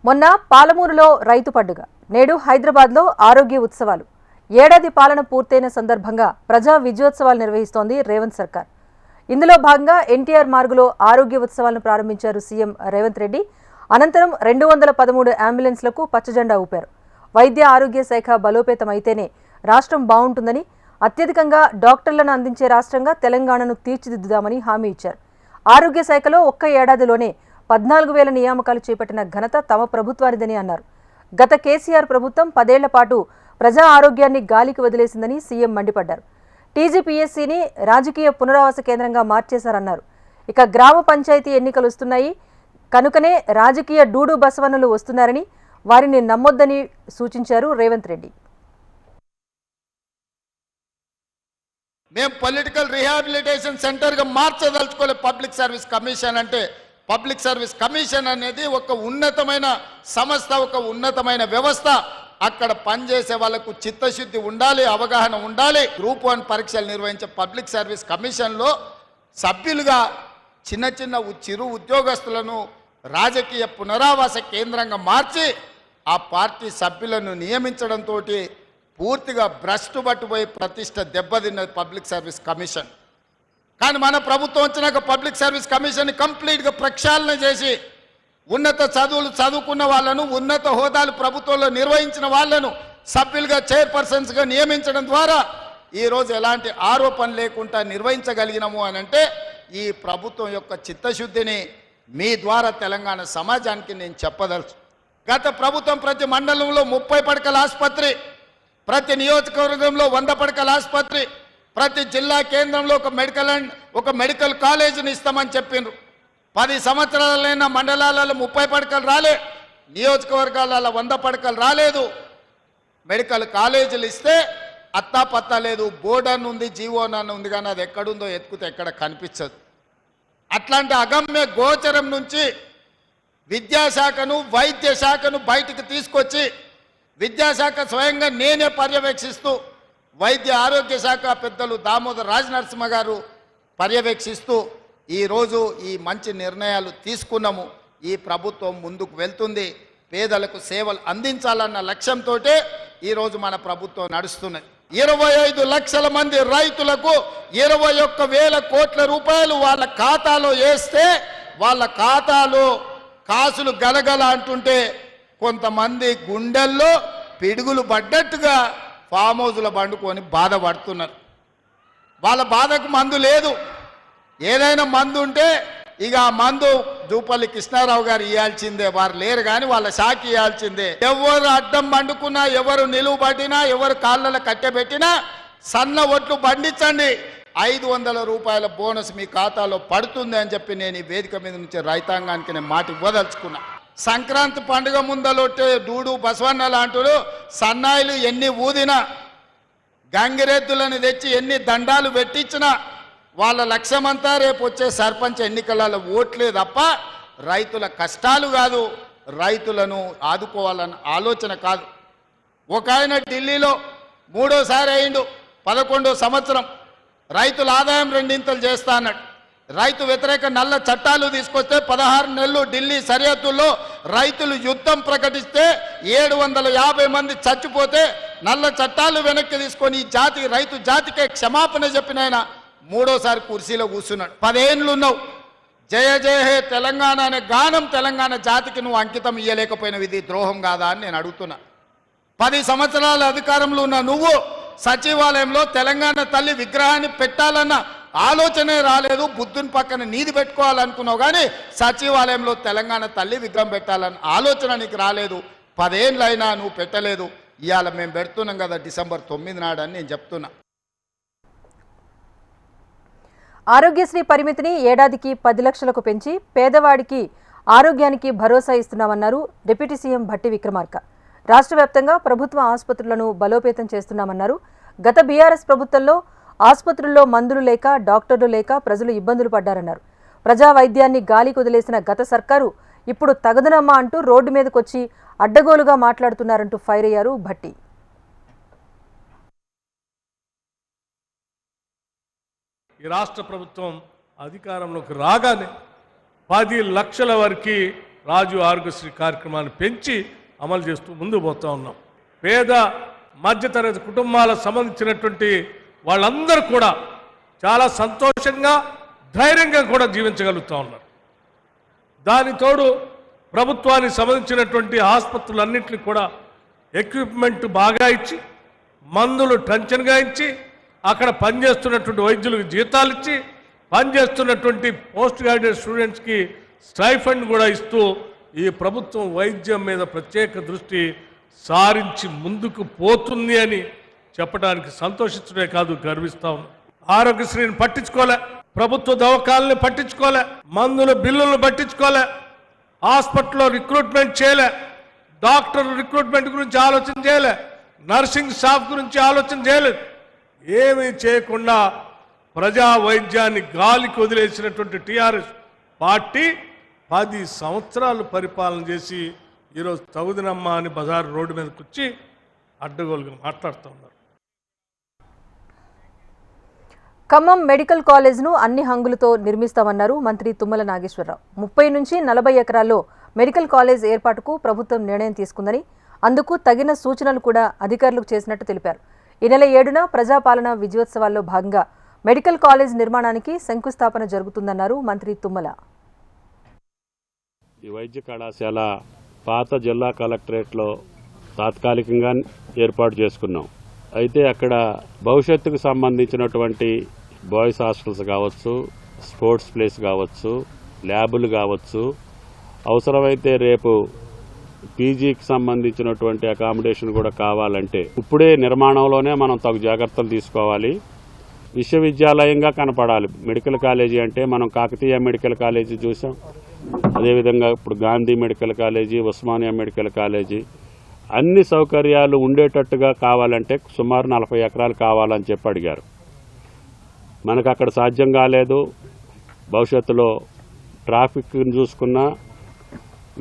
మొన్న పాలమూరులో రైతు పండుగ, నేడు హైదరాబాద్లో ఆరోగ్య ఉత్సవాలు. ఏడాది పాలన పూర్తయిన సందర్భంగా ప్రజా విజయోత్సవాలు నిర్వహిస్తోంది రేవంత్ సర్కార్. ఇందులో భాగంగా ఎన్టీఆర్ మార్గులో ఆరోగ్య ఉత్సవాలను ప్రారంభించారు సీఎం రేవంత్ రెడ్డి. అనంతరం 213 అంబులెన్స్లకు పచ్చజెండా ఊపారు. వైద్య ఆరోగ్య శాఖ బలోపేతం అయితేనే రాష్ట్రం బాగుంటుందని, అత్యధికంగా డాక్టర్లను అందించే రాష్ట్రంగా తెలంగాణను తీర్చిదిద్దుదామని హామీ ఇచ్చారు. ఆరోగ్య శాఖలో ఒక్క ఏడాదిలోనే 14,000 నియామకాలు చేపట్టిన ఘనత తమ ప్రభుత్వానిదని అన్నారు. గత కేసీఆర్ ప్రభుత్వం 10 ఏళ్ల పాటు ప్రజా ఆరోగ్యాన్ని గాలికి వదిలేసిందని సీఎం మండిపడ్డారు. టీజీపీఎస్సీని రాజకీయ పునరావాస కేంద్రంగా మార్చేశారన్నారు. ఇక గ్రామ పంచాయతీ ఎన్నికలు వస్తున్నాయి కనుకనే రాజకీయ డూడు బసవన్నలు వస్తున్నారని, వారిని నమ్మొద్దని సూచించారు రేవంత్ రెడ్డి. మేము పొలిటికల్ రీహాబిలిటేషన్ సెంటర్గా మార్చదలుచుకోలే. పబ్లిక్ సర్వీస్ కమిషన్ అంటే, పబ్లిక్ సర్వీస్ కమిషన్ అనేది ఒక ఉన్నతమైన సంస్థ, ఒక ఉన్నతమైన వ్యవస్థ. అక్కడ పనిచేసే వాళ్ళకు చిత్తశుద్ధి ఉండాలి, అవగాహన ఉండాలి. గ్రూప్ 1 పరీక్షలు నిర్వహించే పబ్లిక్ సర్వీస్ కమిషన్లో సభ్యులుగా చిన్న చిన్న చిరు ఉద్యోగస్తులను రాజకీయ పునరావాస కేంద్రంగా మార్చి ఆ పార్టీ సభ్యులను నియమించడంతో పూర్తిగా భ్రష్టు పట్టుపోయి ప్రతిష్ట దెబ్బతిన్నది పబ్లిక్ సర్వీస్ కమిషన్. కానీ మన ప్రభుత్వం వచ్చినాక పబ్లిక్ సర్వీస్ కమిషన్ కంప్లీట్గా ప్రక్షాళన చేసి ఉన్నత చదువులు చదువుకున్న వాళ్ళను, ఉన్నత హోదాలు ప్రభుత్వంలో నిర్వహించిన వాళ్ళను సభ్యులుగా చైర్పర్సన్స్గా నియమించడం ద్వారా ఈరోజు ఎలాంటి ఆరోపణ లేకుండా నిర్వహించగలిగినాము అని అంటే ఈ ప్రభుత్వం యొక్క చిత్తశుద్ధిని మీ ద్వారా తెలంగాణ సమాజానికి నేను చెప్పదలుచు. గత ప్రభుత్వం ప్రతి మండలంలో 30 పడకల ఆసుపత్రి, ప్రతి నియోజకవర్గంలో 100 పడకల ఆసుపత్రి, ప్రతి జిల్లా కేంద్రంలో ఒక మెడికల్ కాలేజీని ఇస్తామని చెప్పిండ్రు. 10 సంవత్సరాలైన మండలాలలో 30 పడకలు రాలే, నియోజకవర్గాలలో 100 పడకలు రాలేదు. మెడికల్ కాలేజీలు ఇస్తే అత్తా పత్తా లేదు. బోర్డర్ ఉంది, జీవోనన్న ఉంది, కానీ అది ఎక్కడుందో ఎత్తుకుతే ఎక్కడ కనిపించదు. అట్లాంటి అగమ్య గోచరం నుంచి విద్యాశాఖను, వైద్య శాఖను బయటికి తీసుకొచ్చి విద్యాశాఖ స్వయంగా నేనే పర్యవేక్షిస్తూ, వైద్య ఆరోగ్య శాఖ పెద్దలు దామోదర్ రాజనరసింహ గారు పర్యవేక్షిస్తూ ఈరోజు ఈ మంచి నిర్ణయాలు తీసుకున్నాము. ఈ ప్రభుత్వం ముందుకు వెళ్తుంది. పేదలకు సేవలు అందించాలన్న లక్ష్యంతో ఈరోజు మన ప్రభుత్వం నడుస్తున్నది. 25 లక్షల మంది రైతులకు 21,000 కోట్ల రూపాయలు వాళ్ళ ఖాతాలో వేస్తే వాళ్ళ ఖాతాలో కాసులు గలగల అంటుంటే కొంతమంది గుండెల్లో పిడుగులు పడ్డట్టుగా ఫామ్ హౌస్లో పండుకొని బాధపడుతున్నారు. వాళ్ళ బాధకు మందు లేదు. ఏదైనా మందు ఉంటే ఇక ఆ మందు జూపల్లి కృష్ణారావు గారు ఇవ్వాల్సిందే. వారు లేరు కానీ వాళ్ళ శాఖ ఇవ్వాల్సిందే. ఎవరు అడ్డం పండుకున్నా, ఎవరు నిలువు పట్టినా, ఎవరు కాళ్ళలో కట్టెబెట్టినా సన్న ఒట్లు పండించండి, 500 రూపాయల బోనస్ మీ ఖాతాలో పడుతుంది అని చెప్పి నేను ఈ వేదిక మీద నుంచి రైతాంగానికి నేను మాట ఇవ్వదలుచుకున్నా. సంక్రాంతి పండుగ ముందలొట్టే డూడు బసవన్న లాంటి సన్నాయిలు ఎన్ని ఊదినా, గంగిరెద్దులను తెచ్చి ఎన్ని దండాలు పెట్టించినా వాళ్ళ లక్ష్యమంతా రేపు వచ్చే సర్పంచ్ ఎన్నికలలో ఓట్లే తప్ప రైతుల కష్టాలు కాదు, రైతులను ఆదుకోవాలన్న ఆలోచన కాదు. ఒక ఆయన ఢిల్లీలో 3వ అయిండు, 11వ సంవత్సరం రైతుల ఆదాయం 2 చేస్తా అన్నాడు. రైతు వ్యతిరేక నల్ల చట్టాలు తీసుకొస్తే 16 నెలలు ఢిల్లీ సరిహద్దుల్లో రైతులు యుద్ధం ప్రకటిస్తే 750 మంది చచ్చిపోతే నల్ల చట్టాలు వెనక్కి తీసుకొని ఈ రైతు జాతికే క్షమాపణ చెప్పిన ఆయన 3వసారి కుర్చీలో కూర్చున్నాడు. 10 ఏళ్ళు ఉన్నావు, జయ జయ హే తెలంగాణ అనే గానం తెలంగాణ జాతికి నువ్వు అంకితం ఇయ్యలేకపోయినవి, ఇది ద్రోహం కాదా అని నేను అడుగుతున్నా. 10 సంవత్సరాల అధికారంలో ఉన్న నువ్వు సచివాలయంలో తెలంగాణ తల్లి విగ్రహాన్ని పెట్టాలన్న ఆలోచనే రాలేదు. బుద్ధుని పక్కన నీది పెట్టుకోవాలనుకున్నావు కానీ సచివాలయంలో తెలంగాణ తల్లి విగ్రహం పెట్టాలన్న ఆలోచన నీకు రాలేదు. 10 ఏళ్ళైనా నువ్వు పెట్టలేదు. ఇవాళ మేము పెడుతున్నాం కదా డిసెంబర్ 9 నాడు అని నేను చెప్తున్నా. ఆరోగ్యశ్రీ పరిమితిని ఏడాదికి 10 లక్షలకు పెంచి పేదవాడికి ఆరోగ్యానికి భరోసా ఇస్తున్నామన్నారు డిప్యూటీ సీఎం భట్టి విక్రమార్క. రాష్ట్ర వ్యాప్తంగా ప్రభుత్వ ఆసుపత్రులను బలోపేతం చేస్తున్నామన్నారు. గత బీఆర్ఎస్ ప్రభుత్వంలో ఆసుపత్రుల్లో మందులు లేక, డాక్టర్లు లేక ప్రజలు ఇబ్బందులు పడ్డారన్నారు. ప్రజా వైద్యాన్ని గాలికి వదిలేసిన గత సర్కారు ఇప్పుడు తగదనమ్మా అంటూ రోడ్డు మీదకొచ్చి అడ్డగోలుగా మాట్లాడుతున్నారంటూ ఫైర్ అయ్యారు భట్టి. ఈ రాష్ట్ర ప్రభుత్వం అధికారంలోకి రాగానే 10 లక్షల వరకు రాజీవ్ ఆరోగ్యశ్రీ కార్యక్రమాన్ని పెంచి అమలు చేస్తూ ముందుకు పోతూ ఉన్నాం. పేద మధ్యతరగతి కుటుంబాలకు సంబంధించినటువంటి వాళ్ళందరూ కూడా చాలా సంతోషంగా ధైర్యంగా కూడా జీవించగలుగుతూ ఉన్నారు. దాని తోడు ప్రభుత్వానికి సంబంధించినటువంటి ఆసుపత్రులన్నింటినీ కూడా ఎక్విప్మెంట్ బాగా ఇచ్చి, మందులు టెన్షన్గా ఇచ్చి, అక్కడ పనిచేస్తున్నటువంటి వైద్యులకు జీతాలు ఇచ్చి, పనిచేస్తున్నటువంటి పోస్ట్ గ్రాడ్యుయేట్ స్టూడెంట్స్కి స్టైఫండ్ కూడా ఇస్తూ ఈ ప్రభుత్వం వైద్యం మీద ప్రత్యేక దృష్టి సారించి ముందుకు పోతుంది అని చెప్పడానికి సంతోషించడే కాదు, గర్విస్తా ఉన్నాం. ఆరోగ్యశ్రీని పట్టించుకోలే, ప్రభుత్వ దవాఖాలని పట్టించుకోలే, మందుల బిల్లులను పట్టించుకోలే, హాస్పిటల్లో రిక్రూట్మెంట్ చేయలే, డాక్టర్ రిక్రూట్మెంట్ గురించి ఆలోచన చేయలే, నర్సింగ్ స్టాఫ్ గురించి ఆలోచన చేయలేదు. ఏమీ చేయకుండా ప్రజా వైద్యాన్ని గాలికి వదిలేసినటువంటి టీఆర్ఎస్ పార్టీ 10 సంవత్సరాలు పరిపాలన చేసి ఈరోజు తగుదినమ్మ అని బజారు రోడ్డు మీదకి వచ్చి అడ్డగోలుగా మాట్లాడుతూ ఉన్నారు. ఖమ్మం మెడికల్ కాలేజ్ను అన్ని హంగులతో నిర్మిస్తామన్నారు మంత్రి తుమ్మల నాగేశ్వరరావు. 30 నుంచి 40 ఎకరాల్లో మెడికల్ కాలేజ్ ఏర్పాటుకు ప్రభుత్వం నిర్ణయం తీసుకుందని, అందుకు తగిన సూచనలు కూడా అధికారులకు చేసినట్టు తెలిపారు. ఈ నెల 7న ప్రజాపాలన విజయోత్సవాల్లో భాగంగా మెడికల్ కాలేజ్ నిర్మాణానికి శంకుస్థాపన జరుగుతుందన్నారు మంత్రి తుమ్మల. ఈ వైద్య కళాశాల పాత జిల్లా కలెక్టరేట్లో తాత్కాలికంగా ఏర్పాటు చేసుకున్నాం. అయితే అక్కడ భవిష్యత్తుకు సంబంధించినటువంటి బాయ్స్ హాస్టల్స్ కావచ్చు, స్పోర్ట్స్ ప్లేస్ కావచ్చు, ల్యాబులు కావచ్చు, అవసరమైతే రేపు పీజీకి సంబంధించినటువంటి అకామిడేషన్ కూడా కావాలంటే ఇప్పుడే నిర్మాణంలోనే మనం తగు జాగ్రత్తలు తీసుకోవాలి. విశ్వవిద్యాలయంగా కనపడాలి. మెడికల్ కాలేజీ అంటే మనం కాకతీయ మెడికల్ కాలేజీ చూసాం, అదేవిధంగా ఇప్పుడు Gandhi medical college, Osmania medical college, అన్ని సౌకర్యాలు ఉండేటట్టుగా కావాలంటే సుమారు 40 ఎకరాలు కావాలని చెప్పి అడిగారు. మనకు అక్కడ సాధ్యం కాలేదు. భవిష్యత్తులో ట్రాఫిక్ని చూసుకున్నా,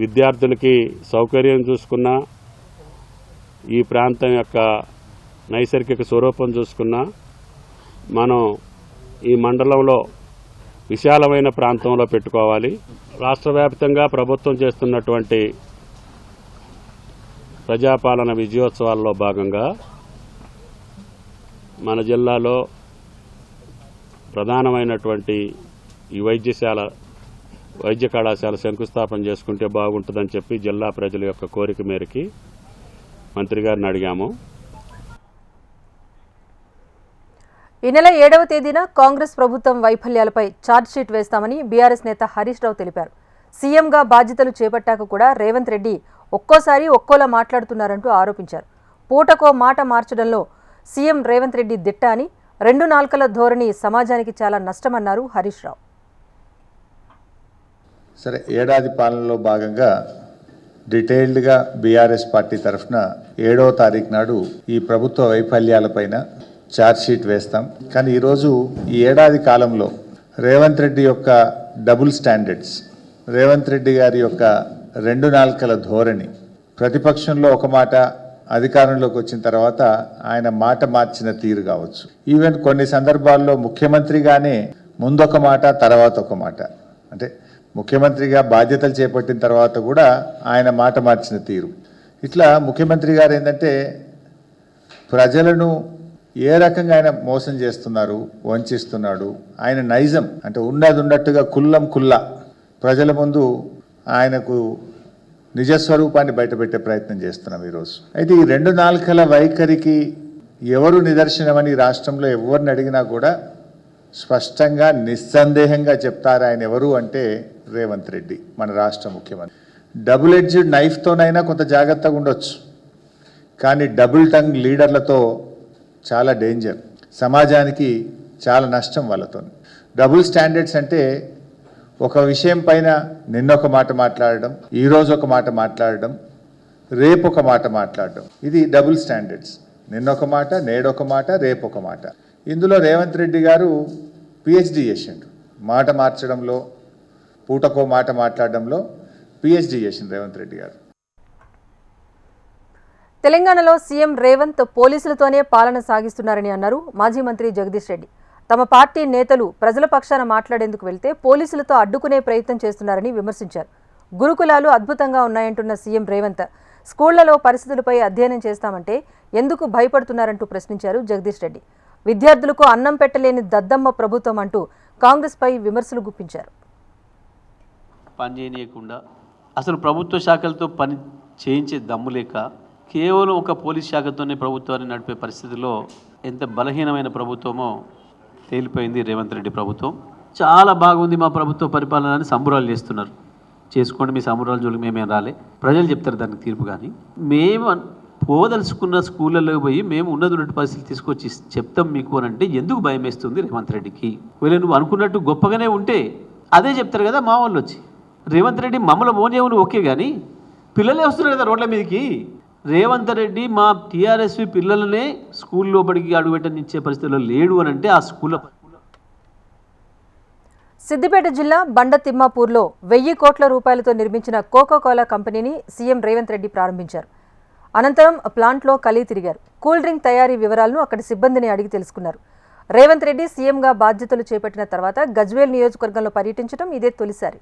విద్యార్థులకి సౌకర్యం చూసుకున్నా, ఈ ప్రాంతం యొక్క నైసర్గిక స్వరూపం చూసుకున్నా, మనం ఈ మండలంలో విశాలమైన ప్రాంతంలో పెట్టుకోవాలి. రాష్ట్ర వ్యాప్తంగా ప్రభుత్వం చేస్తున్నటువంటి ప్రజాపాలన విజయోత్సవాల్లో భాగంగా మన జిల్లాలో ప్రధానమైనటువంటి ఈ వైద్య కళాశాల శంకుస్థాపన చేసుకుంటే బాగుంటుందని చెప్పి జిల్లా ప్రజల యొక్క కోరిక మేరకి మంత్రి గారిని అడిగాము. ఈ నెల 7వ తేదీన కాంగ్రెస్ ప్రభుత్వం వైఫల్యాలపై ఛార్జ్షీట్ వేస్తామని బీఆర్ఎస్ నేత హరీష్ రావు తెలిపారు. సీఎంగా బాధ్యతలు చేపట్టాక కూడా రేవంత్ రెడ్డి ఒక్కోసారి ఒక్కోలా మాట్లాడుతున్నారంటూ ఆరోపించారు. పూటకో మాట మార్చడంలో సీఎం రేవంత్ రెడ్డి దిట్ట అని, 2 నాల్కల ధోరణి సమాజానికి చాలా నష్టమన్నారు హరీష్ రావు. సరే, ఏడాది పాలనలో భాగంగా డీటెయిల్డ్గా బీఆర్ఎస్ పార్టీ తరఫున 7వ తారీఖు నాడు ఈ ప్రభుత్వ వైఫల్యాలపైన ఛార్జ్షీట్ వేస్తాం. కానీ ఈరోజు ఈ ఏడాది కాలంలో రేవంత్ రెడ్డి యొక్క డబుల్ స్టాండర్డ్స్, రేవంత్ రెడ్డి గారి యొక్క 2 నాల్కల ధోరణి, ప్రతిపక్షంలో ఒక మాట, అధికారంలోకి వచ్చిన తర్వాత ఆయన మాట మార్చిన తీరు కావచ్చు, ఈవెన్ కొన్ని సందర్భాల్లో ముఖ్యమంత్రిగానే ముందొక మాట తర్వాత ఒక మాట, అంటే ముఖ్యమంత్రిగా బాధ్యతలు చేపట్టిన తర్వాత కూడా ఆయన మాట మార్చిన తీరు, ఇట్లా ముఖ్యమంత్రి గారు ఏంటంటే ప్రజలను ఏ రకంగా ఆయన మోసం చేస్తున్నారు, వంచిస్తున్నాడు, ఆయన నైజం అంటే ఉన్నది ఉన్నట్టుగా కుల్లం కుల్లా ప్రజల ముందు ఆయనకు నిజస్వరూపాన్ని బయటపెట్టే ప్రయత్నం చేస్తున్నాం ఈరోజు. అయితే ఈ 2 నాల్కల వైఖరికి ఎవరు నిదర్శనమని రాష్ట్రంలో ఎవరిని అడిగినా కూడా స్పష్టంగా నిస్సందేహంగా చెప్తారు ఆయన ఎవరు అంటే రేవంత్ రెడ్డి, మన రాష్ట్ర ముఖ్యమంత్రి. డబుల్ ఎడ్జ్డ్ నైఫ్తోనైనా కొంత జాగ్రత్తగా ఉండొచ్చు, కానీ డబుల్ టంగ్ లీడర్లతో చాలా డేంజర్, సమాజానికి చాలా నష్టం వాళ్ళతో. డబుల్ స్టాండర్డ్స్ అంటే ఒక విషయం పైన నిన్నొక మాట మాట్లాడడం, ఈరోజు ఒక మాట మాట్లాడడం, రేపు ఒక మాట మాట్లాడడం, ఇది డబుల్ స్టాండర్డ్స్. నిన్నొక మాట, నేడొక మాట, రేపు ఒక మాట. ఇందులో రేవంత్ రెడ్డి గారు పిహెచ్డి చేసిండు, మాట మార్చడంలో, పూటకో మాట మాట్లాడడంలో పిహెచ్డి చేసిండు రేవంత్ రెడ్డి గారు. తెలంగాణలో సీఎం రేవంత్ పోలీసులతోనే పాలన సాగిస్తున్నారని అన్నారు మాజీ మంత్రి జగదీష్ రెడ్డి. తమ పార్టీ నేతలు ప్రజల పక్షాన మాట్లాడేందుకు వెళ్తే పోలీసులతో అడ్డుకునే ప్రయత్నం చేస్తున్నారని విమర్శించారు. గురుకులాలు అద్భుతంగా ఉన్నాయంటున్న సీఎం రేవంత్ స్కూళ్లలో పరిస్థితులపై అధ్యయనం చేస్తామంటే ఎందుకు భయపడుతున్నారంటూ ప్రశ్నించారు జగదీష్ రెడ్డి. విద్యార్థులకు అన్నం పెట్టలేని దద్దమ్మ ప్రభుత్వం అంటూ కాంగ్రెస్పై విమర్శలు గుప్పించారు. పని చేయనీయకుండా అసలు ప్రభుత్వ శాఖలతో పని చేయించే దమ్ము లేక కేవలం ఒక పోలీస్ శాఖతోనే ప్రభుత్వాన్ని నడిపే పరిస్థితిలో ఎంత బలహీనమైన ప్రభుత్వమో తేలిపోయింది రేవంత్ రెడ్డి ప్రభుత్వం. చాలా బాగుంది మా ప్రభుత్వ పరిపాలన అని సంబరాలు చేస్తున్నారు. చేసుకోండి, మీ సంబరాల జోలికి మేమేం రాలే, ప్రజలు చెప్తారు దానికి తీర్పు. కానీ మేము పోదలుచుకున్న స్కూళ్ళలో పోయి మేము ఉన్నటువంటి పరిస్థితులు తీసుకొచ్చి చెప్తాం మీకు అని అంటే ఎందుకు భయం వేస్తుంది రేవంత్ రెడ్డికి? వీళ్ళు నువ్వు అనుకున్నట్టు గొప్పగానే ఉంటే అదే చెప్తారు కదా మా వాళ్ళు వచ్చి. రేవంత్ రెడ్డి మమ్మల్ని మోనేవును ఓకే, కానీ పిల్లలే వస్తున్నారు కదా రోడ్ల మీదకి. రేవంత్ రెడ్డి మా టీఆర్ఎస్వి పిల్లలనే స్కూల్ లోపలికి అడుగుపెట్టనిచ్చే పరిస్థితిలో లేడు అని అంటే ఆ స్కూల్లో. సిద్దిపేట జిల్లా బండ తిమ్మాపూర్లో 1000 కోట్ల రూపాయలతో నిర్మించిన కోకోకోలా కంపెనీని సీఎం రేవంత్ రెడ్డి ప్రారంభించారు. అనంతరం ప్లాంట్లో కలిగి తిరిగారు. కూల్ డ్రింక్ తయారీ వివరాలను అక్కడి సిబ్బందిని అడిగి తెలుసుకున్నారు. రేవంత్ రెడ్డి సీఎంగా బాధ్యతలు చేపట్టిన తర్వాత గజ్వేల్ నియోజకవర్గంలో పర్యటించడం ఇదే తొలిసారి.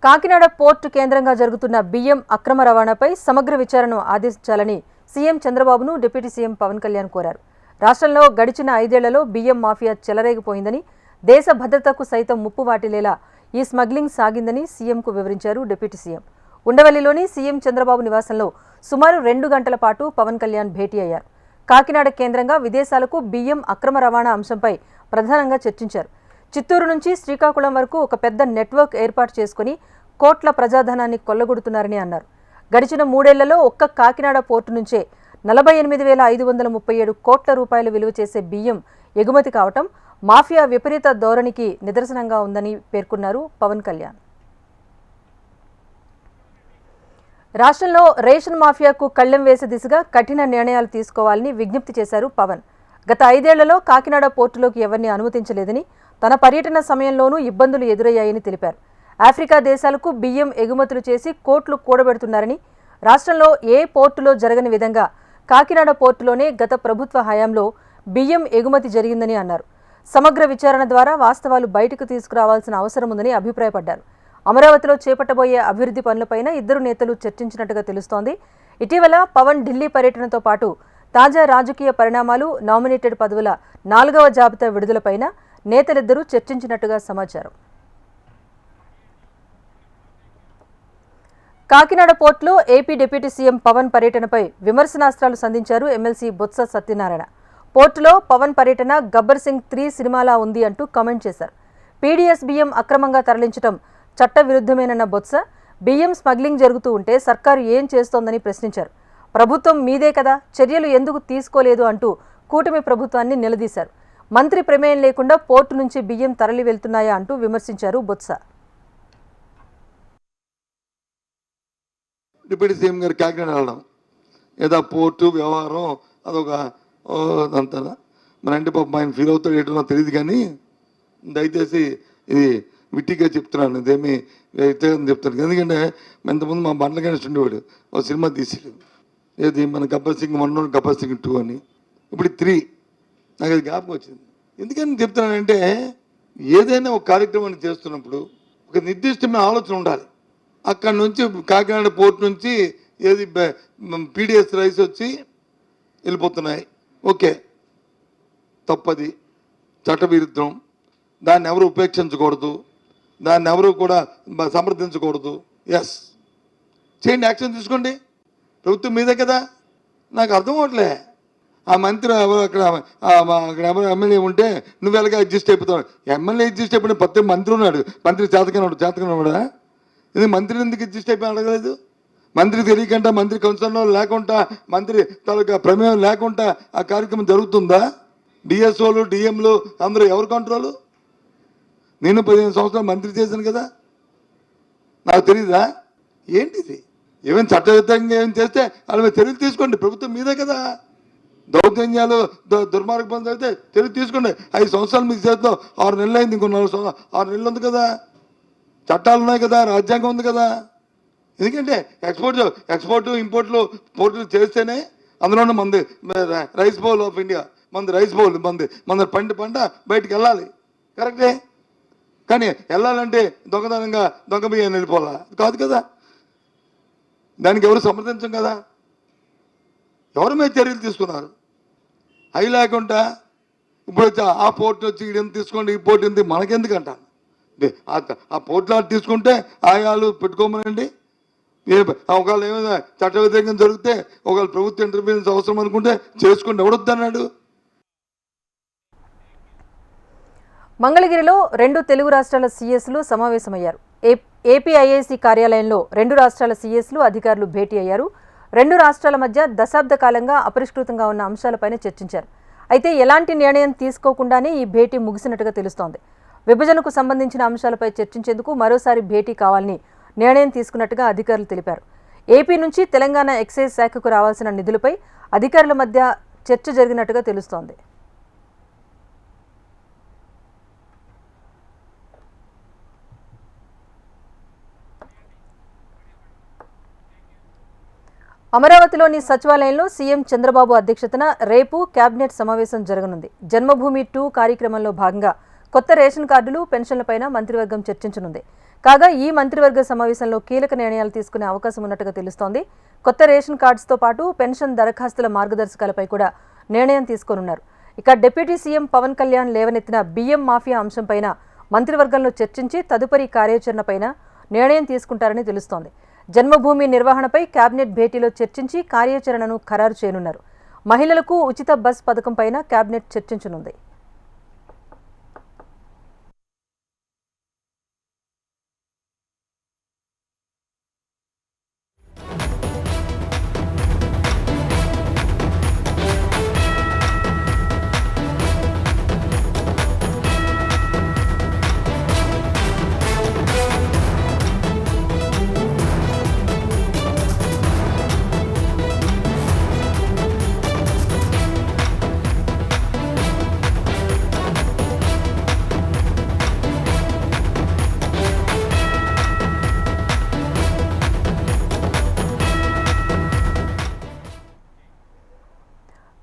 కాకినాడ పోర్టు కేంద్రంగా జరుగుతున్న బియ్యం అక్రమ రవాణాపై సమగ్ర విచారణను ఆదేశించాలని సీఎం చంద్రబాబును డిప్యూటీ సీఎం పవన్ కళ్యాణ్ కోరారు. రాష్ట్రంలో గడిచిన 5 ఏళ్లలో బియ్యం మాఫియా చెలరేగిపోయిందని, దేశ భద్రతకు సైతం ముప్పు వాటిల్లేలా ఈ స్మగ్లింగ్ సాగిందని సీఎంకు వివరించారు డిప్యూటీ సీఎం. ఉండవల్లిలోని సీఎం చంద్రబాబు నివాసంలో సుమారు 2 గంటల పాటు పవన్ కళ్యాణ్ భేటీ అయ్యారు. కాకినాడ కేంద్రంగా విదేశాలకు బియ్యం అక్రమ రవాణా అంశంపై ప్రధానంగా చర్చించారు. చిత్తూరు నుంచి శ్రీకాకుళం వరకు ఒక పెద్ద నెట్వర్క్ ఏర్పాటు చేసుకుని కోట్ల ప్రజాధనాన్ని కొల్లగొడుతున్నారని అన్నారు. గడిచిన 3 ఏళ్లలో ఒక్క కాకినాడ పోర్టు నుంచే 48,537 కోట్ల రూపాయలు విలువ చేసే బియ్యం ఎగుమతి కావటం మాఫియా విపరీత ధోరణికి నిదర్శనంగా ఉందని పేర్కొన్నారు పవన్ కళ్యాణ్. రాష్ట్రంలో రేషన్ మాఫియాకు కళ్లెం వేసే దిశగా కఠిన నిర్ణయాలు తీసుకోవాలని విజ్ఞప్తి చేశారు పవన్. గత 5 ఏళ్లలో కాకినాడ పోర్టులోకి ఎవరిని అనుమతించలేదని, తన పర్యటన సమయంలోనూ ఇబ్బందులు ఎదురయ్యాయని తెలిపారు. ఆఫ్రికా దేశాలకు బియ్యం ఎగుమతులు చేసి కోట్లు కూడబెడుతున్నారని, రాష్ట్రంలో ఏ పోర్టులో జరగని విధంగా కాకినాడ పోర్టులోనే గత ప్రభుత్వ హయాంలో బియ్యం ఎగుమతి జరిగిందని అన్నారు. సమగ్ర విచారణ ద్వారా వాస్తవాలు బయటకు తీసుకురావాల్సిన అవసరం ఉందని అభిప్రాయపడ్డారు. అమరావతిలో చేపట్టబోయే అభివృద్ధి పనులపైన ఇద్దరు నేతలు చర్చించినట్టుగా తెలుస్తోంది. ఇటీవల పవన్ ఢిల్లీ పర్యటనతో పాటు తాజా రాజకీయ పరిణామాలు, నామినేటెడ్ పదవుల 4వ జాబితా విడుదలపైన నేతలిద్దరూ చర్చించినట్టుగా సమాచారం. కాకినాడ పోర్టులో ఏపీ డిప్యూటీ సీఎం పవన్ పర్యటనపై విమర్శనాస్త్రాలు సంధించారు ఎమ్మెల్సీ బొత్స సత్యనారాయణ. పోర్టులో పవన్ పర్యటన గబ్బర్ సింగ్ 3 సినిమాలా ఉంది అంటూ కామెంట్ చేశారు. పీడీఎస్ బియ్యం అక్రమంగా తరలించడం చట్ట విరుద్ధమేనన్న బొత్స, బియ్యం స్మగ్లింగ్ జరుగుతూ ఉంటే సర్కారు ఏం చేస్తోందని ప్రశ్నించారు. ప్రభుత్వం మీదే కదా, చర్యలు ఎందుకు తీసుకోలేదు అంటూ కూటమి ప్రభుత్వాన్ని నిలదీశారు. మంత్రి ప్రమేయం లేకుండా పోర్టు నుంచి బియ్యం తరలి వెళ్తున్నాయా అంటూ విమర్శించారు బొత్స. డిప్యూటీ సీఎం గారు కాకినాడ వెళ్ళడం ఏదో పోర్టు వ్యవహారం అదొక అంతా మన అంటే పాపం ఆయన ఫీల్ అవుతాడు ఏంటో నాకు తెలియదు. కానీ దయచేసి ఇది విట్టిగా చెప్తున్నాను, ఇదేమి చెప్తాను. ఎందుకంటే ఇంతకుముందు మా బండ్ల గణేష్ ఉండేవాడు, ఒక సినిమా తీసాడు, ఏది మన గబ్బర్ సింగ్ 1, గబ్బర్ సింగ్ 2 అని. ఇప్పుడు 3 నాకు అది జ్ఞాపకం వచ్చింది. ఎందుకని చెప్తున్నానంటే ఏదైనా ఒక కార్యక్రమాన్ని చేస్తున్నప్పుడు ఒక నిర్దిష్టమైన ఆలోచన ఉండాలి. అక్కడ నుంచి కాకినాడ పోర్ట్ నుంచి ఏది పీడిఎస్ రైస్ వచ్చి వెళ్ళిపోతున్నాయి, ఓకే, తప్పది, చట్టవిరుద్ధం, దాన్ని ఎవరు ఉపేక్షించకూడదు, దాన్ని ఎవరు కూడా సమర్థించకూడదు. ఎస్ చేయండి, యాక్షన్ తీసుకోండి, ప్రభుత్వం మీదే కదా. నాకు అర్థం అవట్లే, ఆ మంత్రి అక్కడ ఎవరు ఎమ్మెల్యే ఉంటే నువ్వు ఎలాగ అడ్జస్ట్ అయిపోతావు. ఎమ్మెల్యే అడ్జస్ట్ అయిపోయిన ప్రతి మంత్రి ఉన్నాడు, మంత్రి చేతకనవాడా? ఇది మంత్రిని ఎందుకు అడ్జస్ట్ అయిపోయి అడగలేదు? మంత్రి తెలియకుండా, మంత్రి కన్సర్న్ లేకుండా, మంత్రి తాలూకా ప్రమేయం లేకుండా ఆ కార్యక్రమం జరుగుతుందా? డిఎస్ఓలు, డిఎంలు అందరూ ఎవరు కంట్రోలు? నేను 15 సంవత్సరాలు మంత్రి చేశాను కదా, నాకు తెలియదా? ఏంటిది? ఏమైనా చట్టవిరుద్ధంగా ఏం చేస్తే వాళ్ళ మీద చర్యలు తీసుకోండి, ప్రభుత్వం మీదే కదా. దౌర్జన్యాలు, దుర్మార్గ పనులు అయితే చర్యలు తీసుకోండి. 5 సంవత్సరాలు మీకు చేద్దాం, 6 నెలలు అయింది, ఇంకో 6 నెలలు ఉంది కదా, చట్టాలు ఉన్నాయి కదా, రాజ్యాంగం ఉంది కదా. ఎందుకంటే ఎక్స్పోర్ట్ ఇంపోర్ట్లు పోర్టులు చేస్తేనే అందులోనే మంది రైస్ బౌల్ ఆఫ్ ఇండియా, మంది రైస్ బౌల్, మంది పంట బయటికి వెళ్ళాలి, కరెక్టే. కానీ వెళ్ళాలంటే దొంగతనంగా దొంగ బియ్యం వెళ్ళిపోవాలా కాదు కదా, దానికి ఎవరు సమర్థించం కదా. ఎవరి మీద చర్యలు తీసుకున్నారు? అవి లేకుండా ఇప్పుడు వచ్చి ఆ పోర్ట్ వచ్చి ఎంత తీసుకోండి, ఈ పోర్ట్ ఎంత, మనకెందుకంట ఆ పోర్ట్లో తీసుకుంటే ఆయాలు పెట్టుకోమనండి. ఒకవేళ ఏమైనా చట్ట వ్యతిరేకంగా జరిగితే ఒకవేళ ప్రభుత్వ ఇంటర్వ్యూన్స్ అవసరం అనుకుంటే చేసుకోండి, ఎవడొద్దన్నాడు? మంగళగిరిలో 2 తెలుగు రాష్ట్రాల సీఎస్లు సమావేశమయ్యారు. ఏపీఐఐసీ కార్యాలయంలో 2 రాష్ట్రాల సీఎస్లు అధికారులు భేటీ అయ్యారు. 2 రాష్ట్రాల మధ్య దశాబ్ద కాలంగా అపరిష్కృతంగా ఉన్న అంశాలపైన చర్చించారు. అయితే ఎలాంటి నిర్ణయం తీసుకోకుండానే ఈ భేటీ ముగిసినట్టుగా తెలుస్తోంది. విభజనకు సంబంధించిన అంశాలపై చర్చించేందుకు మరోసారి భేటీ కావాలని నిర్ణయం తీసుకున్నట్టుగా అధికారులు తెలిపారు. ఏపీ నుంచి తెలంగాణ ఎక్సైజ్ శాఖకు రావాల్సిన నిధులపై అధికారుల మధ్య చర్చ జరిగినట్టుగా తెలుస్తోంది. అమరావతిలోని సచివాలయంలో సీఎం చంద్రబాబు అధ్యక్షతన రేపు కేబినెట్ సమావేశం జరగనుంది. జన్మభూమి 2 కార్యక్రమంలో భాగంగా కొత్త రేషన్ కార్డులు, పెన్షన్లపైన మంత్రివర్గం చర్చించనుంది. కాగా ఈ మంత్రివర్గ సమావేశంలో కీలక నిర్ణయాలు తీసుకునే అవకాశం ఉన్నట్టుగా తెలుస్తోంది. కొత్త రేషన్ కార్డ్స్తో పాటు పెన్షన్ దరఖాస్తుల మార్గదర్శకాలపై కూడా నిర్ణయం తీసుకోనున్నారు. ఇక డిప్యూటీ సీఎం పవన్ కళ్యాణ్ లేవనెత్తిన బియ్యం మాఫియా అంశంపైన మంత్రివర్గంలో చర్చించి తదుపరి కార్యాచరణపైన నిర్ణయం తీసుకుంటారని తెలుస్తోంది. జన్మభూమి నిర్వహణపై కేబినెట్ భేటీలో చర్చించి కార్యాచరణను ఖరారు చేయనున్నారు. మహిళలకు ఉచిత బస్ పథకంపైన కేబినెట్ చర్చించనుంది.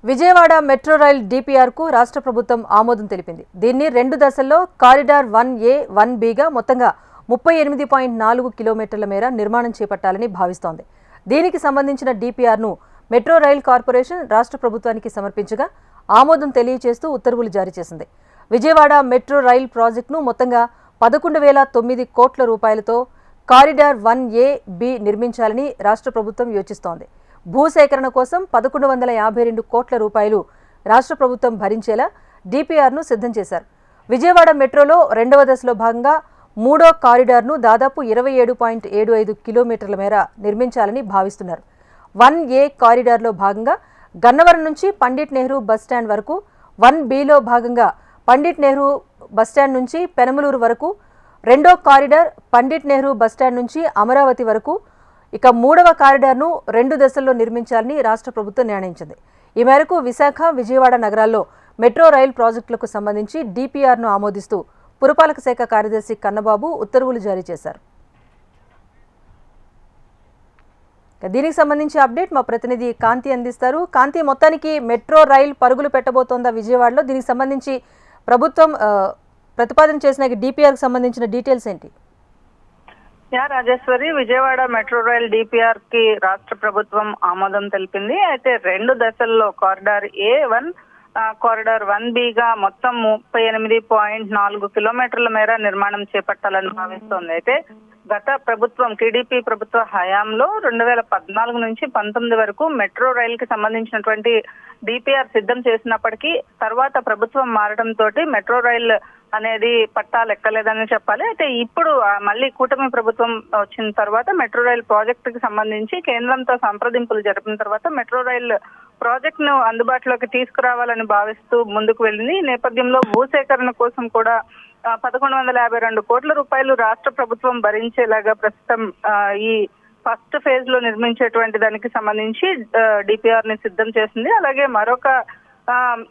విజయవాడ మెట్రో రైల్ డీపీఆర్కు రాష్ట్ర ప్రభుత్వం ఆమోదం తెలిపింది. దీన్ని 2 దశల్లో కారిడార్ 1A, 1Bగా మొత్తంగా 38.4 కిలోమీటర్ల మేర నిర్మాణం చేపట్టాలని భావిస్తోంది. దీనికి సంబంధించిన డీపీఆర్ను మెట్రో రైల్ కార్పొరేషన్ రాష్ట్ర ప్రభుత్వానికి సమర్పించగా ఆమోదం తెలియజేస్తూ ఉత్తర్వులు జారీ చేసింది. విజయవాడ మెట్రో రైల్ ప్రాజెక్టును మొత్తంగా 11,009 కోట్ల రూపాయలతో కారిడార్ 1A-B నిర్మించాలని రాష్ట్ర ప్రభుత్వం యోచిస్తోంది. భూసేకరణ కోసం 1152 కోట్ల రూపాయలు రాష్ట్ర ప్రభుత్వం భరించేలా డీపీఆర్ను సిద్ధం చేశారు. విజయవాడ మెట్రోలో 2వ దశలో భాగంగా 3వ కారిడార్ను దాదాపు 27.75 కిలోమీటర్ల మేర నిర్మించాలని భావిస్తున్నారు. 1A కారిడార్లో భాగంగా గన్నవరం నుంచి పండిట్ నెహ్రూ బస్టాండ్ వరకు, 1Bలో భాగంగా పండిట్ నెహ్రూ బస్టాండ్ నుంచి పెనమలూరు వరకు, 2వ కారిడార్ పండిట్ నెహ్రూ బస్టాండ్ నుంచి అమరావతి వరకు, ఇక 3వ కారిడార్ను 2 దశల్లో నిర్మించాలని రాష్ట్ర ప్రభుత్వం నిర్ణయించింది. ఈ మేరకు విశాఖ, విజయవాడ నగరాల్లో మెట్రో రైల్ ప్రాజెక్టులకు సంబంధించి డీపీఆర్ను ఆమోదిస్తూ పురపాలక శాఖ కార్యదర్శి కన్నబాబు ఉత్తర్వులు జారీ చేశారు. దీనికి సంబంధించి అప్డేట్ మా ప్రతినిధి కాంతి అందిస్తారు. కాంతి, మొత్తానికి మెట్రో రైల్ పరుగులు పెట్టబోతోందా విజయవాడలో? దీనికి సంబంధించి ప్రభుత్వం ప్రతిపాదన చేసిన డీపీఆర్కి సంబంధించిన డీటెయిల్స్ ఏంటి? Rajeshwari, Vijayawada metro rail DPR కి రాష్ట్ర ప్రభుత్వం ఆమోదం తెలిపింది. అయితే 2 దశల్లో కారిడార్ A1, కారిడార్ 1Bగా మొత్తం 38.4 కిలోమీటర్ల మేర నిర్మాణం చేపట్టాలని భావిస్తోంది. అయితే గత ప్రభుత్వం టీడీపీ ప్రభుత్వ హయాంలో 2014 నుంచి 19 వరకు మెట్రో రైల్ కి సంబంధించినటువంటి డిపిఆర్ సిద్ధం చేసినప్పటికీ తర్వాత ప్రభుత్వం మారడంతో మెట్రో రైల్ అనేది పట్టాలు ఎక్కలేదని చెప్పాలి. అయితే ఇప్పుడు మళ్ళీ కూటమి ప్రభుత్వం వచ్చిన తర్వాత మెట్రో రైల్ ప్రాజెక్టుకి సంబంధించి కేంద్రంతో సంప్రదింపులు జరిపిన తర్వాత మెట్రో రైల్ ప్రాజెక్ట్ ను అందుబాటులోకి తీసుకురావాలని భావిస్తూ ముందుకు వెళ్ళింది. ఈ నేపథ్యంలో భూసేకరణ కోసం కూడా 1152 కోట్ల రూపాయలు రాష్ట్ర ప్రభుత్వం భరించేలాగా ప్రస్తుతం ఈ ఫస్ట్ ఫేజ్ లో నిర్మించేటువంటి దానికి సంబంధించి డిపిఆర్ ని సిద్ధం చేసింది. అలాగే మరొక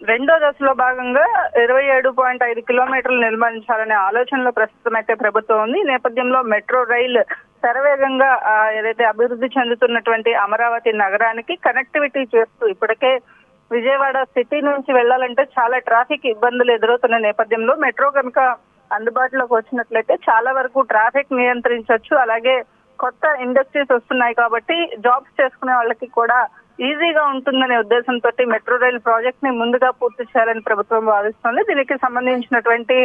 2వ దశలో భాగంగా 27.5 కిలోమీటర్లు నిర్మించాలనే ఆలోచనలో ప్రస్తుతం అయితే ప్రభుత్వం ఉంది. ఈ నేపథ్యంలో మెట్రో రైల్ శరవేగంగా ఏదైతే అభివృద్ధి చెందుతున్నటువంటి అమరావతి నగరానికి కనెక్టివిటీ చేస్తూ ఇప్పటికే విజయవాడ సిటీ నుంచి వెళ్లాలంటే చాలా ట్రాఫిక్ ఇబ్బందులు ఎదురవుతున్న నేపథ్యంలో మెట్రో కనుక అందుబాటులోకి వచ్చినట్లయితే చాలా వరకు ట్రాఫిక్ నియంత్రించవచ్చు. అలాగే కొత్త ఇండస్ట్రీస్ వస్తున్నాయి కాబట్టి జాబ్స్ చేసుకునే వాళ్ళకి కూడా ఈజీగా ఉంటుందనే ఉద్దేశంతో మెట్రో రైల్ ప్రాజెక్ట్ ని ముందుగా పూర్తి చేయాలని ప్రభుత్వం భావిస్తోంది. దీనికి సంబంధించినటువంటి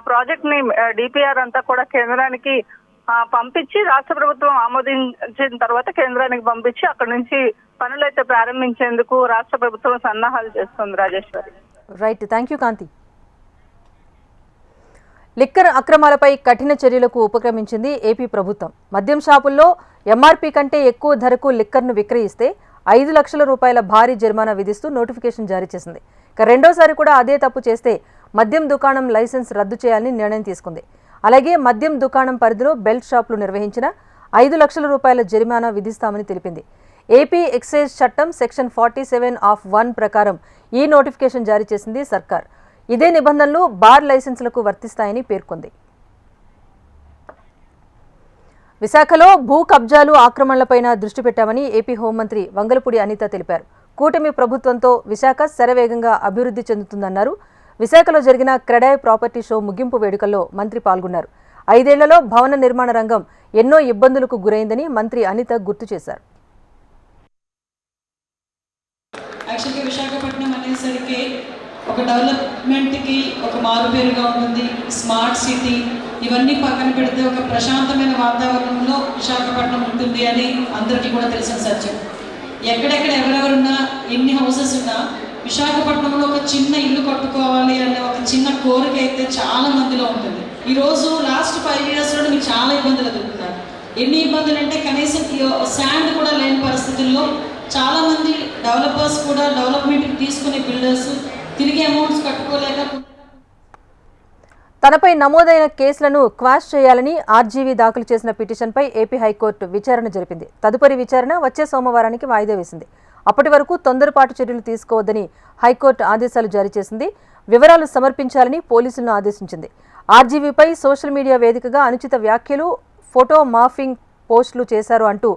ప్రాజెక్ట్ ని డిపిఆర్ అంతా కూడా కేంద్రానికి పంపించి రాష్ట్ర ప్రభుత్వం ఆమోదించిన తర్వాత కేంద్రానికి పంపించి అక్కడి నుంచి పనులైతే ప్రారంభించేందుకు రాష్ట్ర ప్రభుత్వం సన్నాహాలు చేస్తుంది. Rajeshwari. Right, thank you Kanthi. Liquor అక్రమాలపై కఠిన చర్యలకు ఉపక్రమించింది ఏపీ ప్రభుత్వం. మద్యం షాపుల్లో ఎంఆర్పీ కంటే ఎక్కువ ధరకు లిక్కర్ను విక్రయిస్తే 5 లక్షల రూపాయల భారీ జరిమానా విధిస్తూ నోటిఫికేషన్ జారీ చేసింది. ఇక రెండోసారి కూడా అదే తప్పు చేస్తే మద్యం దుకాణం లైసెన్స్ రద్దు చేయాలని నిర్ణయం తీసుకుంది. అలాగే మద్యం దుకాణం పరిధిలో బెల్ట్ షాపులు నిర్వహించిన 5 లక్షల రూపాయల జరిమానా విధిస్తామని తెలిపింది. ఏపీ ఎక్సైజ్ చట్టం సెక్షన్ 47(1) ప్రకారం ఈ నోటిఫికేషన్ జారీ చేసింది సర్కార్. ఇదే నిబంధనలు బార్ లైసెన్సులకు వర్తిస్తాయని పేర్కొంది. విశాఖలో భూ కబ్జాలు ఆక్రమణలపైన దృష్టి పెట్టామని ఏపీ హోంమంత్రి వంగలపూడి అనిత తెలిపారు. కూటమి ప్రభుత్వంతో విశాఖ శరవేగంగా అభివృద్ధి చెందుతుందన్నారు. విశాఖలో జరిగిన క్రెడాయ్ ప్రాపర్టీ షో ముగింపు వేడుకల్లో మంత్రి పాల్గొన్నారు. 5 ఏళ్లలో భవన నిర్మాణ రంగం ఎన్నో ఇబ్బందులకు గురైందని మంత్రి అనిత గుర్తు చేశారు. యాక్చువల్గా విశాఖపట్నం అనేసరికి ఒక డెవలప్మెంట్కి ఒక మారుపేరుగా ఉంటుంది. స్మార్ట్ సిటీ ఇవన్నీ పక్కన పెడితే ఒక ప్రశాంతమైన వాతావరణంలో విశాఖపట్నం ఉంటుంది అని అందరికీ కూడా తెలిసిన సత్యం. ఎక్కడెక్కడ ఎవరెవరున్నా ఎన్ని హౌసెస్ ఉన్నా విశాఖపట్నంలో ఒక చిన్న ఇల్లు కట్టుకోవాలి అనే ఒక చిన్న కోరిక అయితే చాలా మందిలో ఉంటుంది. ఈరోజు లాస్ట్ 5 yearsలో మీకు చాలా ఇబ్బందులు ఎదుర్కొన్నారు. ఎన్ని ఇబ్బందులు అంటే కనీసం శాండ్ కూడా లేని పరిస్థితుల్లో చాలామంది డెవలపర్స్ కూడా డెవలప్మెంట్కి తీసుకునే బిల్డర్స్ తిరిగి అమౌంట్స్ కట్టుకోలేక తనపై నమోదైన కేసులను క్వాష్ చేయాలని ఆర్జీవీ దాఖలు చేసిన పిటిషన్పై ఏపీ హైకోర్టు విచారణ జరిపింది. తదుపరి విచారణ వచ్చే సోమవారానికి వాయిదా వేసింది. అప్పటి వరకు తొందరపాటు చర్యలు తీసుకోవద్దని హైకోర్టు ఆదేశాలు జారీ చేసింది. వివరాలు సమర్పించాలని పోలీసులను ఆదేశించింది. ఆర్జీవీపై సోషల్ మీడియా వేదికగా అనుచిత వ్యాఖ్యలు, ఫోటో మాఫింగ్ పోస్టులు చేశారు అంటూ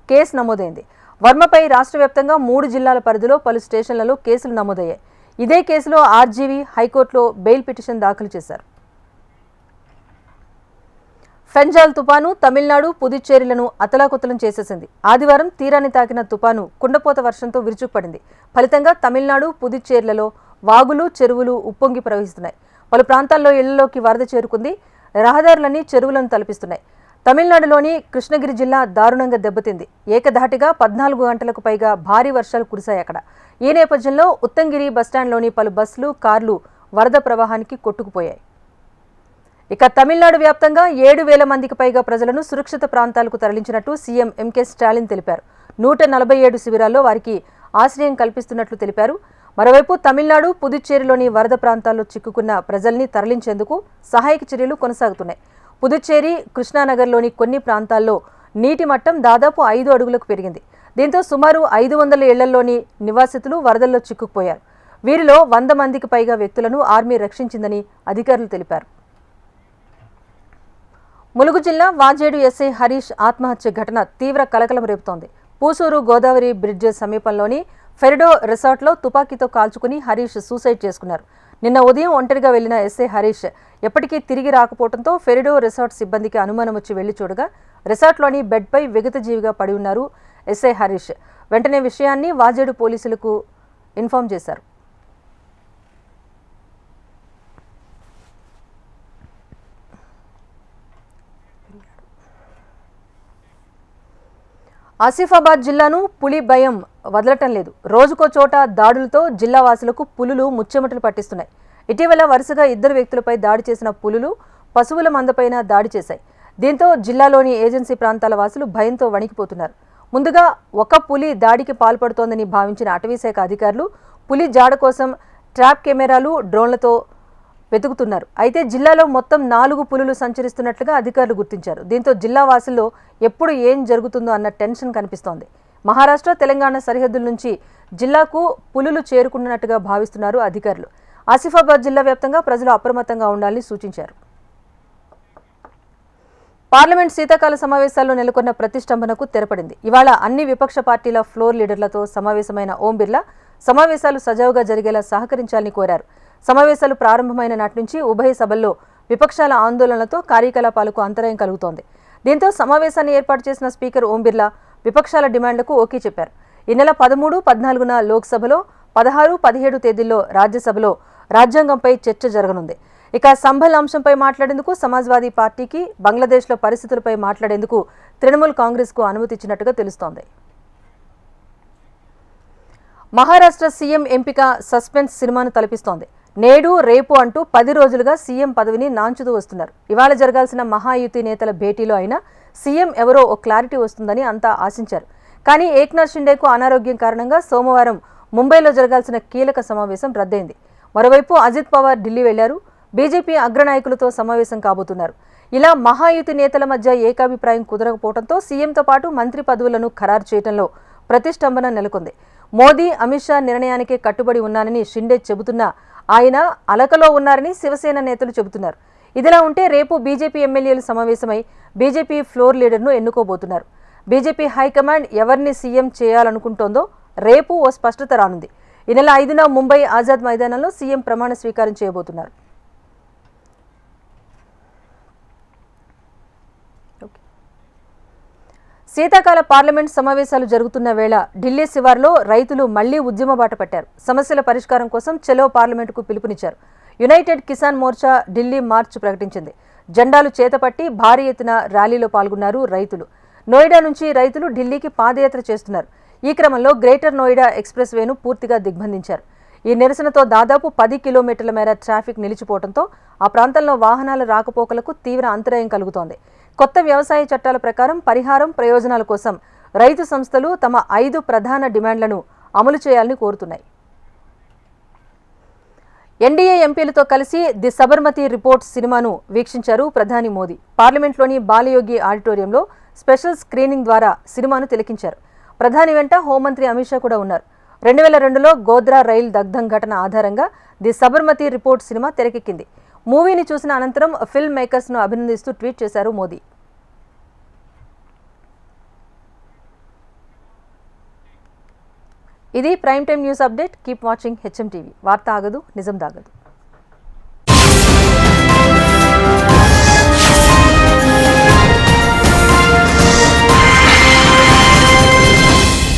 కేసు నమోదైంది. వర్మపై రాష్ట్ర వ్యాప్తంగా 3 జిల్లాల పరిధిలో పలు స్టేషన్లలో కేసులు నమోదయ్యాయి. ఇదే కేసులో ఆర్జీవీ హైకోర్టులో బెయిల్ పిటిషన్ దాఖలు చేశారు. ఫెంజాల్ తుపాను తమిళనాడు, పుదుచ్చేరిలను అతలాకుతలం చేసేసింది. ఆదివారం తీరాన్ని తాకిన తుపాను కుండపోత వర్షంతో విరుచుకుపడింది. ఫలితంగా తమిళనాడు, పుదుచ్చేరిలలో వాగులు, చెరువులు ఉప్పొంగి ప్రవహిస్తున్నాయి. పలు ప్రాంతాల్లో ఇళ్లలోకి వరద చేరుకుంది. రహదారులన్నీ చెరువులను తలపిస్తున్నాయి. తమిళనాడులోని కృష్ణగిరి జిల్లా దారుణంగా దెబ్బతింది. ఏకధాటిగా 14 గంటలకు పైగా భారీ వర్షాలు కురిశాయి అక్కడ. ఈ నేపథ్యంలో ఉత్తంగిరి బస్టాండ్లోని పలు బస్సులు, కార్లు వరద ప్రవాహానికి కొట్టుకుపోయాయి. ఇక తమిళనాడు వ్యాప్తంగా 7,000 మందికి పైగా ప్రజలను సురక్షిత ప్రాంతాలకు తరలించినట్టు సీఎం ఎంకే స్టాలిన్ తెలిపారు. 147 శిబిరాల్లో వారికి ఆశ్రయం కల్పిస్తున్నట్లు తెలిపారు. మరోవైపు తమిళనాడు, పుదుచ్చేరిలోని వరద ప్రాంతాల్లో చిక్కుకున్న ప్రజల్ని తరలించేందుకు సహాయక చర్యలు కొనసాగుతున్నాయి. పుదుచ్చేరి, కృష్ణానగర్లోని కొన్ని ప్రాంతాల్లో నీటి మట్టం దాదాపు 5 అడుగులకు పెరిగింది. దీంతో సుమారు 500 ఇళ్లలోని నివాసితులు వరదల్లో చిక్కుకుపోయారు. వీరిలో 100 మందికి పైగా వ్యక్తులను ఆర్మీ రక్షించిందని అధికారులు తెలిపారు. ములుగు జిల్లా వాజేడు ఎస్ఐ హరీష్ ఆత్మహత్య ఘటన తీవ్ర కలకలం రేపుతోంది. పూసూరు గోదావరి బ్రిడ్జ్ సమీపంలోని ఫెరిడో రిసార్ట్లో తుపాకీతో కాల్చుకుని హరీష్ సూసైడ్ చేసుకున్నారు. నిన్న ఉదయం ఒంటరిగా వెళ్లిన ఎస్ఐ హరీష్ ఎప్పటికీ తిరిగి రాకపోవడంతో ఫెరిడో రిసార్ట్ సిబ్బందికి అనుమానం వచ్చి వెళ్లి చూడగా రిసార్ట్లోని బెడ్పై విగతజీవిగా పడి ఉన్నారు ఎస్ఐ హరీష్. వెంటనే విషయాన్ని వాజేడు పోలీసులకు ఇన్ఫార్మ్ చేశారు. ఆసిఫాబాద్ జిల్లాను పులి భయం వదలటం లేదు. రోజుకో చోట దాడులతో జిల్లా వాసులకు పులులు ముచ్చెమటలు పట్టిస్తున్నాయి. ఇటీవల వరుసగా 2 వ్యక్తులపై దాడి చేసిన పులులు పశువుల మందపైన దాడి చేశాయి. దీంతో జిల్లాలోని ఏజెన్సీ ప్రాంతాల వాసులు భయంతో వణికిపోతున్నారు. ముందుగా ఒక పులి దాడికి పాల్పడుతోందని భావించిన అటవీశాఖ అధికారులు పులి జాడ కోసం ట్రాప్ కెమెరాలు, డ్రోన్లతో వెతుకుతున్నారు. అయితే జిల్లాలో మొత్తం 4 పులులు సంచరిస్తున్నట్లుగా అధికారులు గుర్తించారు. దీంతో జిల్లా వాసుల్లో ఎప్పుడు ఏం జరుగుతుందో అన్న టెన్షన్ కనిపిస్తోంది. మహారాష్ట్ర, తెలంగాణ సరిహద్దుల నుంచి జిల్లాకు పులులు చేరుకున్నట్టుగా భావిస్తున్నారు అధికారులు. ఆసిఫాబాద్ జిల్లా వ్యాప్తంగా ప్రజలు అప్రమత్తంగా ఉండాలని సూచించారు. పార్లమెంట్ శీతాకాల సమావేశాల్లో నెలకొన్న ప్రతిష్టంభనకు తెరపడింది. ఇవాళ అన్ని విపక్ష పార్టీల ఫ్లోర్ లీడర్లతో సమావేశమైన ఓం బిర్లా సమావేశాలు సజావుగా జరిగేలా సహకరించాలని కోరారు. సమావేశాలు ప్రారంభమైన నాటి నుంచి ఉభయ సభల్లో విపక్షాల ఆందోళనలతో కార్యకలాపాలకు అంతరాయం కలుగుతోంది. దీంతో సమావేశాన్ని ఏర్పాటు చేసిన స్పీకర్ ఓం బిర్లా విపక్షాల డిమాండ్లకు ఓకే చెప్పారు. ఈ నెల 13, 14న లోక్సభలో, 16, 17 తేదీల్లో రాజ్యసభలో రాజ్యాంగంపై చర్చ జరగనుంది. ఇక సంభల్ అంశంపై మాట్లాడేందుకు సమాజ్వాదీ పార్టీకి, బంగ్లాదేశ్లో పరిస్థితులపై మాట్లాడేందుకు తృణమూల్ కాంగ్రెస్కు అనుమతి ఇచ్చినట్టుగా తెలుస్తోంది. మహారాష్ట్ర సీఎం ఎంపిక సస్పెన్స్ సినిమాను తలపిస్తోంది. నేడు, రేపు అంటూ 10 రోజులుగా సీఎం పదవిని నాంచుతూ వస్తున్నారు. ఇవాళ జరగాల్సిన మహాయుతి నేతల భేటీలో అయినా సీఎం ఎవరో ఓ క్లారిటీ వస్తుందని అంతా ఆశించారు. కానీ ఏక్నాథ్ షిండేకు అనారోగ్యం కారణంగా సోమవారం ముంబైలో జరగాల్సిన కీలక సమావేశం రద్దయింది. మరోవైపు అజిత్ పవార్ ఢిల్లీ వెళ్లారు. బీజేపీ అగ్రనాయకులతో సమావేశం కాబోతున్నారు. ఇలా మహాయుతి నేతల మధ్య ఏకాభిప్రాయం కుదరకపోవడంతో సీఎంతో పాటు మంత్రి పదవులను ఖరారు చేయడంలో ప్రతిష్టంభన నెలకొంది. మోదీ, అమిత్ షా నిర్ణయానికే కట్టుబడి ఉన్నానని షిండే చెబుతున్నా ఆయన అలకలో ఉన్నారని శివసేన నేతలు చెబుతున్నారు. ఇదిలా ఉంటే రేపు బీజేపీ ఎమ్మెల్యేలు సమావేశమై బీజేపీ ఫ్లోర్ లీడర్ను ఎన్నుకోబోతున్నారు. బీజేపీ హైకమాండ్ ఎవరిని సీఎం చేయాలనుకుంటోందో రేపు ఓ స్పష్టత రానుంది. ఈ నెల 5న ముంబై ఆజాద్ మైదానంలో సీఎం ప్రమాణ స్వీకారం చేయబోతున్నారు. శీతాకాల పార్లమెంట్ సమావేశాలు జరుగుతున్న వేళ ఢిల్లీ శివార్లో రైతులు మళ్లీ ఉద్యమ బాట పట్టారు. సమస్యల పరిష్కారం కోసం చలో పార్లమెంటుకు పిలుపునిచ్చారు. యునైటెడ్ కిసాన్ మోర్చా ఢిల్లీ మార్చ్ ప్రకటించింది. జెండాలు చేతపట్టి భారీ ఎత్తున ర్యాలీలో పాల్గొన్నారు రైతులు. నోయిడా నుంచి రైతులు ఢిల్లీకి పాదయాత్ర చేస్తున్నారు. ఈ క్రమంలో గ్రేటర్ నోయిడా ఎక్స్ప్రెస్ వేను పూర్తిగా దిగ్బంధించారు. ఈ నిరసనతో దాదాపు 10 కిలోమీటర్ల మేర ట్రాఫిక్ నిలిచిపోవడంతో ఆ ప్రాంతంలో వాహనాల రాకపోకలకు తీవ్ర అంతరాయం కలుగుతోంది. కొత్త వ్యవసాయ చట్టాల ప్రకారం పరిహారం, ప్రయోజనాల కోసం రైతు సంస్థలు తమ 5 ప్రధాన డిమాండ్లను అమలు చేయాలని కోరుతున్నాయి. ఎన్డీఏ ఎంపీలతో కలిసి ది సబర్మతి రిపోర్ట్ సినిమాను వీక్షించారు ప్రధాని మోదీ. పార్లమెంట్లోని బాలయోగి ఆడిటోరియంలో స్పెషల్ స్క్రీనింగ్ ద్వారా సినిమాను తిలకించారు. ప్రధాని వెంట హోంమంత్రి అమిత్ షా కూడా ఉన్నారు. 2002లో గోద్రా రైల్ దగ్ధం ఘటన ఆధారంగా ది సబర్మతి రిపోర్ట్ సినిమా తెరకెక్కింది. మూవీని చూసిన అనంతరం ఫిల్మ్ మేకర్స్ను అభినందిస్తూ ట్వీట్ చేశారు మోదీ. ఇది prime time news update. Keep watching HM TV. వార్త ఆగదు, నిజం దాగదు.